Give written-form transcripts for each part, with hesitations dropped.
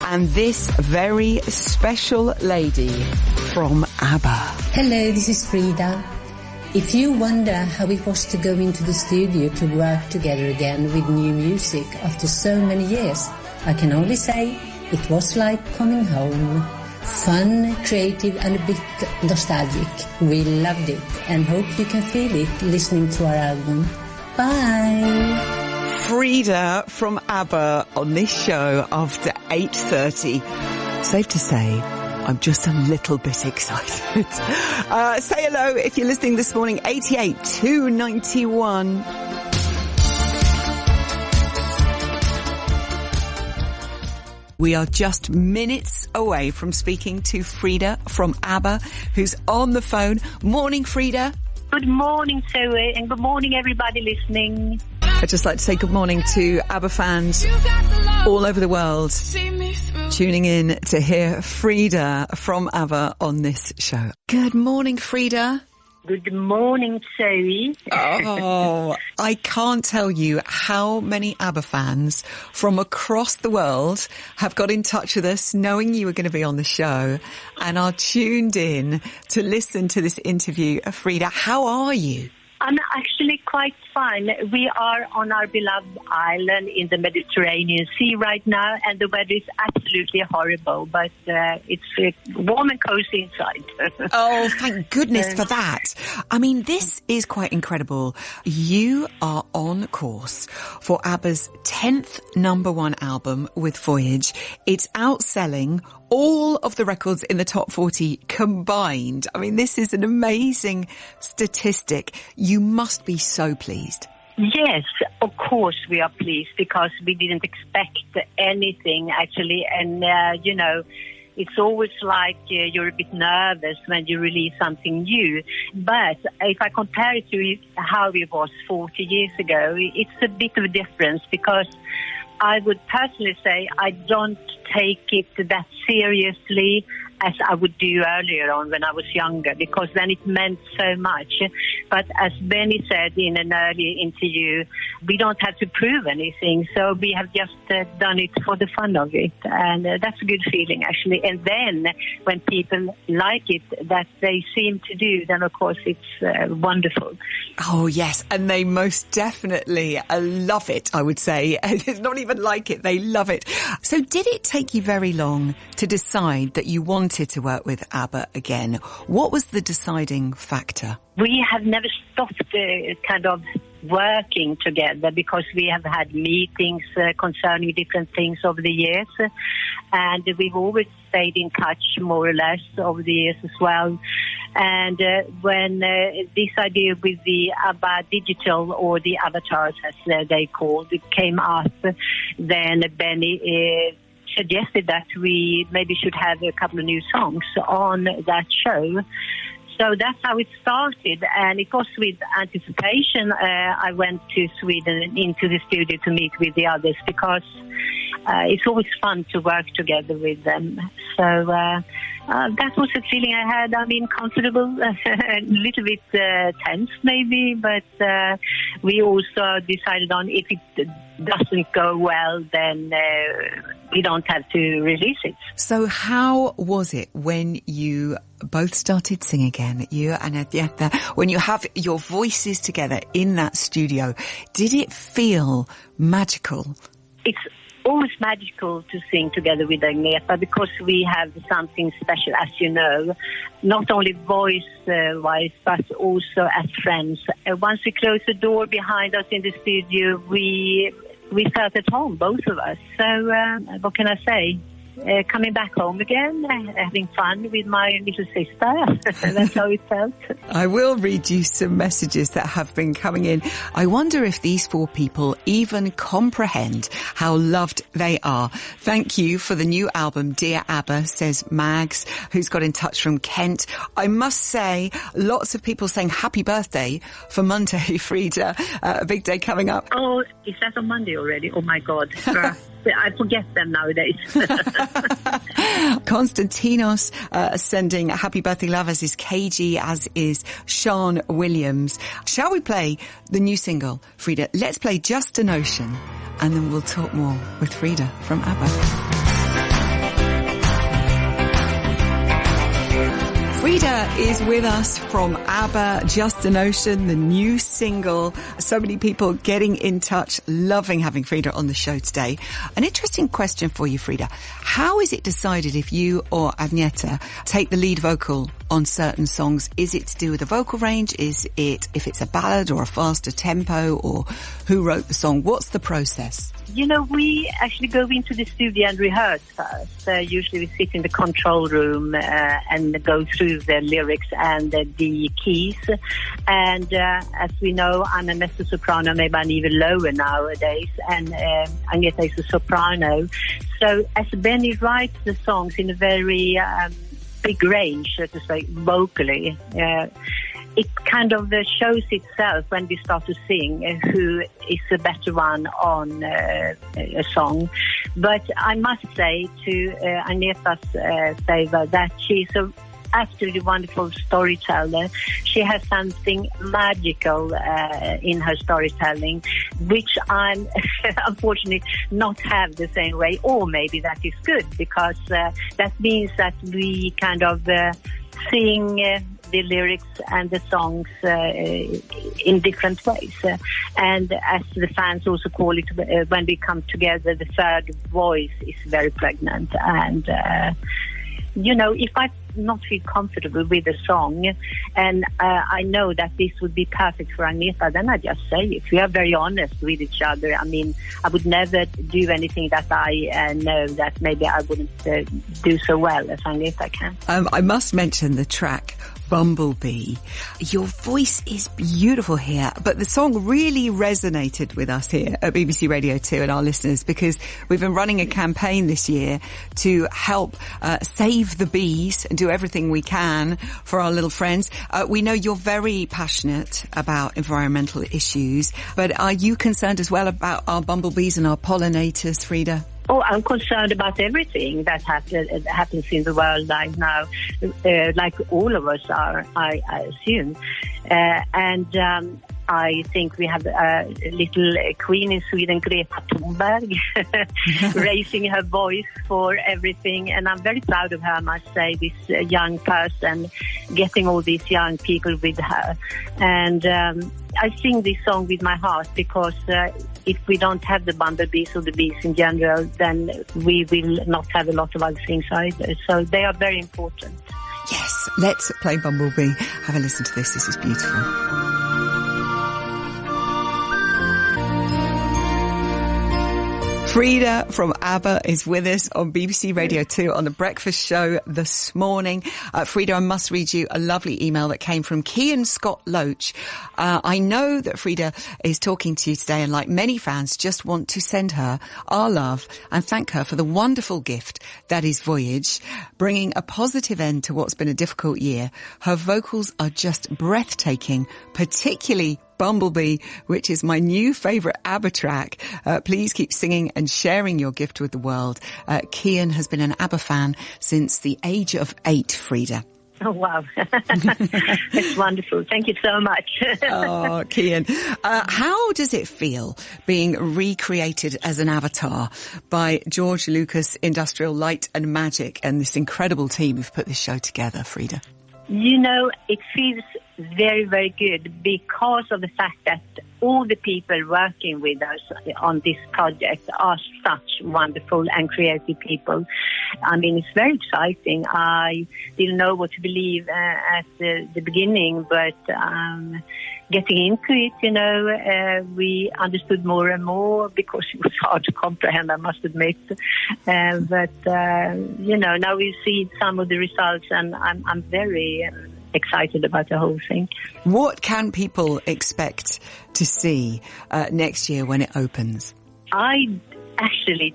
and this very special lady from ABBA. Hello, this is Frida. If you wonder how it was to go into the studio to work together again with new music after so many years, I can only say it was like coming home. Fun, creative and a bit nostalgic. We loved it and hope you can feel it listening to our album. Bye! Frida from ABBA on this show after 8:30. Safe to say, I'm just a little bit excited. Say hello if you're listening this morning, 88 291. We are just minutes away from speaking to Frida from ABBA, who's on the phone. Morning, Frida. Good morning, Zoe, and good morning, everybody listening. I'd just like to say good morning to ABBA fans all over the world tuning in to hear Frida from ABBA on this show. Good morning, Frida. Good morning, Zoe. Oh, I can't tell you how many ABBA fans from across the world have got in touch with us knowing you were going to be on the show and are tuned in to listen to this interview. Frida, how are you? I'm actually quite fine. We are on our beloved island in the Mediterranean Sea right now, and the weather is absolutely horrible, but it's warm and cozy inside. Oh, thank goodness for that. I mean, this is quite incredible. You are on course for ABBA's 10th #1 album with Voyage. It's outselling all of the records in the top 40 combined. I mean, this is an amazing statistic. You must be so pleased. Yes, of course we are pleased because we didn't expect anything actually. And, it's always like you're a bit nervous when you release something new. But if I compare it to how it was 40 years ago, it's a bit of a difference because I would personally say I don't take it that seriously as I would do earlier on when I was younger, because then it meant so much. But as Benny said in an earlier interview, we don't have to prove anything, so we have just done it for the fun of it, and that's a good feeling actually. And then when people like it, that they seem to do, then of course it's wonderful. Oh yes, and they most definitely love it, I would say. It's not even like it, they love it. So did it take you very long to decide that you wanted to work with ABBA again? What was the deciding factor? We have never stopped kind of working together because we have had meetings concerning different things over the years, and we've always stayed in touch more or less over the years as well. And when this idea with the ABBA Digital, or the avatars as they called it, came up, then Benny suggested that we maybe should have a couple of new songs on that show. So that's how it started, and it was with anticipation. I went to Sweden into the studio to meet with the others because it's always fun to work together with them. So that was the feeling I had. I mean, comfortable, a little bit tense maybe, but we also decided on if it doesn't go well, then we don't have to release it. So how was it when you both started singing again, you and Agneta, when you have your voices together in that studio? Did it feel magical? It's always magical to sing together with Agneta because we have something special, as you know, not only voice-wise, but also as friends. Once we closed the door behind us in the studio, we felt at home, both of us. So what can I say? Coming back home again, having fun with my little sister. That's how it felt. I will read you some messages that have been coming in. I wonder if these four people even comprehend how loved they are. Thank you for the new album, Dear ABBA, says Mags, who's got in touch from Kent. I must say, lots of people saying happy birthday for Monday, Frida. A big day coming up. Oh, is that on Monday already? Oh my God. I forget them nowadays. Konstantinos sending a happy birthday love, as is KG, as is Sean Williams. Shall we play the new single, Frida? Let's play Just an Ocean, and then we'll talk more with Frida from ABBA. Frida is with us from ABBA, Just an Ocean, the new single. So many people getting in touch, loving having Frida on the show today. An interesting question for you, Frida. How is it decided if you or Agneta take the lead vocal on certain songs? Is it to do with the vocal range? Is it if it's a ballad or a faster tempo, or who wrote the song? What's the process? You know, we actually go into the studio and rehearse first. Usually we sit in the control room and go through the lyrics and the keys. And as we know, I'm a mezzo-soprano, maybe I'm even lower nowadays, and Agneta is a soprano. So as Benny writes the songs in a very big range, so to say, vocally, it kind of shows itself when we start to sing who is a better one on a song. But I must say to Agneta's favor that she's a absolutely wonderful storyteller. She has something magical in her storytelling, which I'm unfortunately not have the same way, or maybe that is good, because that means that we kind of sing the lyrics and the songs in different ways. And as the fans also call it, when we come together, the third voice is very pregnant. And, you know, if I not feel comfortable with the song and I know that this would be perfect for Agneta, then I just say it. We are very honest with each other. I mean, I would never do anything that I know that maybe I wouldn't do so well as Agneta can. I must mention the track Bumblebee. Your voice is beautiful here, but the song really resonated with us here at BBC Radio 2 and our listeners, because we've been running a campaign this year to help save the bees and do everything we can for our little friends. We know you're very passionate about environmental issues, but are you concerned as well about our bumblebees and our pollinators, Frida? Oh, I'm concerned about everything that happens in the world right now, like all of us are, I assume. And I think we have a little queen in Sweden, Greta Thunberg, raising her voice for everything. And I'm very proud of her, I must say, this young person, getting all these young people with her. And I sing this song with my heart because if we don't have the bumblebees or the bees in general, then we will not have a lot of other things either. So they are very important. Yes, let's play Bumblebee. Have a listen to this. This is beautiful. Frida from ABBA is with us on BBC Radio 2 on The Breakfast Show this morning. Frida, I must read you a lovely email that came from Kian Scott Loach. I know that Frida is talking to you today, and like many fans, just want to send her our love and thank her for the wonderful gift that is Voyage, bringing a positive end to what's been a difficult year. Her vocals are just breathtaking, particularly Bumblebee, which is my new favourite ABBA track. Please keep singing and sharing your gift with the world. Kian has been an ABBA fan since the age of 8, Frida. Oh, wow. That's wonderful. Thank you so much. Oh, Kian. How does it feel being recreated as an avatar by George Lucas Industrial Light and Magic and this incredible team who've put this show together, Frida? You know, it feels very, very good because of the fact that all the people working with us on this project are such wonderful and creative people. I mean, it's very exciting. I didn't know what to believe at the beginning, but getting into it, you know, we understood more and more because it was hard to comprehend, I must admit. But you know, now we see some of the results, and I'm very excited about the whole thing. What can people expect to see next year when it opens? I actually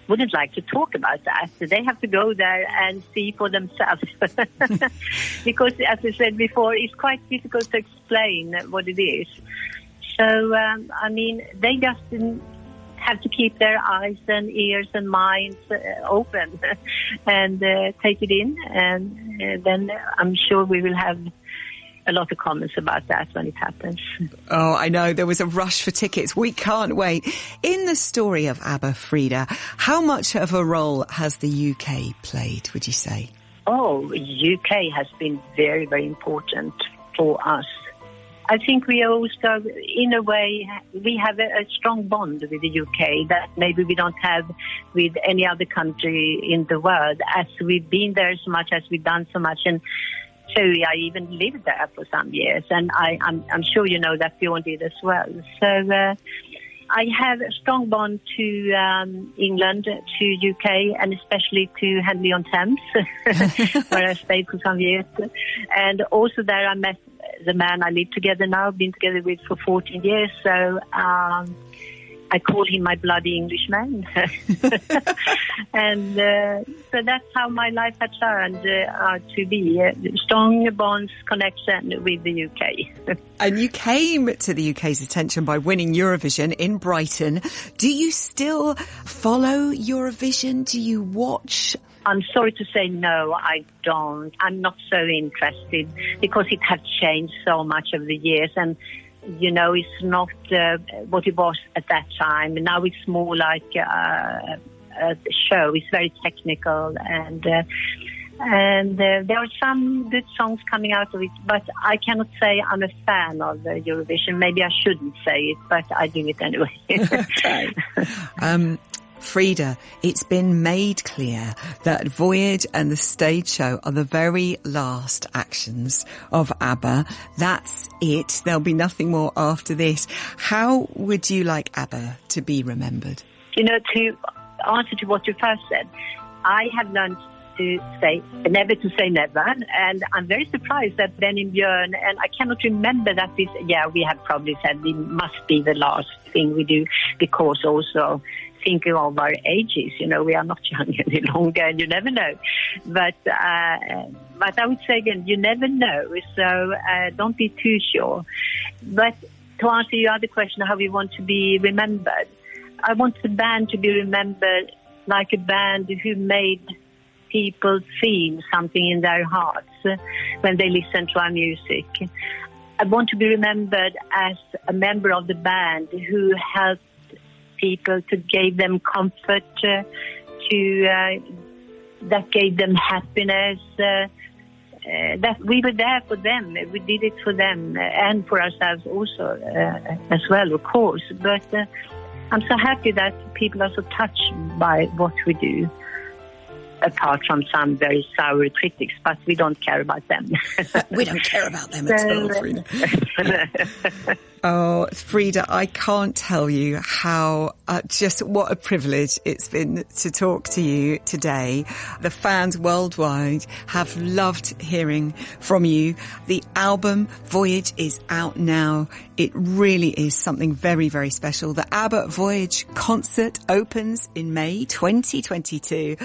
wouldn't like to talk about that. So they have to go there and see for themselves. Because, as I said before, it's quite difficult to explain what it is. So, I mean, they just have to keep their eyes and ears and minds open and take it in. And then I'm sure we will have a lot of comments about that when it happens. Oh, I know. There was a rush for tickets. We can't wait. In the story of ABBA, Frida, how much of a role has the UK played, would you say? Oh, UK has been very, very important for us. I think we also, in a way, we have a strong bond with the UK that maybe we don't have with any other country in the world, as we've been there so much, as we've done so much. And so I even lived there for some years, and I'm sure you know that Bjorn did as well. So I have a strong bond to England, to UK, and especially to Henley-on-Thames, where I stayed for some years. And also there I met the man I live together now, been together with for 14 years. So I call him my bloody Englishman. And so that's how my life had turned to be. Strong bonds connection with the UK. And you came to the UK's attention by winning Eurovision in Brighton. Do you still follow Eurovision? Do you watch? I'm sorry to say no, I don't. I'm not so interested because it has changed so much over the years, and you know, it's not what it was at that time. Now it's more like a show. It's very technical, and there are some good songs coming out of it, but I cannot say I'm a fan of Eurovision. Maybe I shouldn't say it, but I do it anyway. Okay. Frida, it's been made clear that Voyage and the stage show are the very last actions of ABBA. That's it. There'll be nothing more after this. How would you like ABBA to be remembered? You know, to answer to what you first said, I have learned to say never to say never, and I'm very surprised that Benny and Björn, and I cannot remember that we have probably said it must be the last thing we do, because also thinking of our ages, you know, we are not young any longer, and you never know. But I would say again, you never know, so don't be too sure. But to answer your other question, how we want to be remembered, I want the band to be remembered like a band who made people feel something in their hearts when they listen to our music. I want to be remembered as a member of the band who helped people, to give them comfort, that gave them happiness, that we were there for them. We did it for them and for ourselves also as well, of course. But I'm so happy that people are so touched by what we do, apart from some very sour critics, but we don't care about them. We don't care about them at all, Frida. Oh, Frida, I can't tell you how, just what a privilege it's been to talk to you today. The fans worldwide have loved hearing from you. The album Voyage is out now. It really is something very, very special. The ABBA Voyage concert opens in May 2022.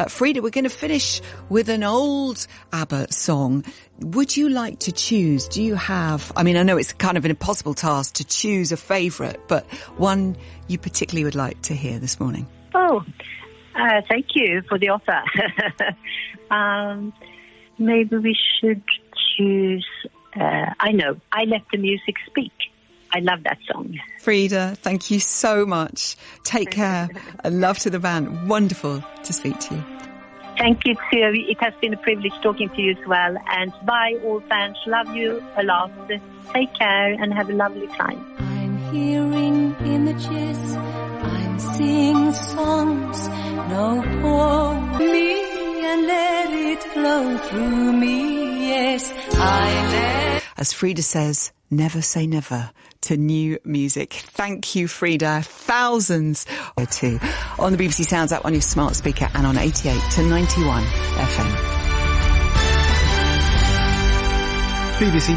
Frida, we're going to finish with an old ABBA song. Would you like to choose? Do you have, I mean, I know it's kind of an impossible task to choose a favourite, but one you particularly would like to hear this morning? Oh, thank you for the offer. Maybe we should choose, I know, I Let the Music Speak. I love that song. Frida, thank you so much. Take care and love to the band. Wonderful to speak to you. Thank you, too. It has been a privilege talking to you as well. And bye, all fans. Love you a lot. Take care and have a lovely time. I'm hearing images. I'm seeing songs. No pour me and let it flow through me. Yes, I let. As Frida says, never say never to new music. Thank you, Frida. Thousands too on the BBC Sounds app, on your smart speaker, and on 88 to 91 FM. BBC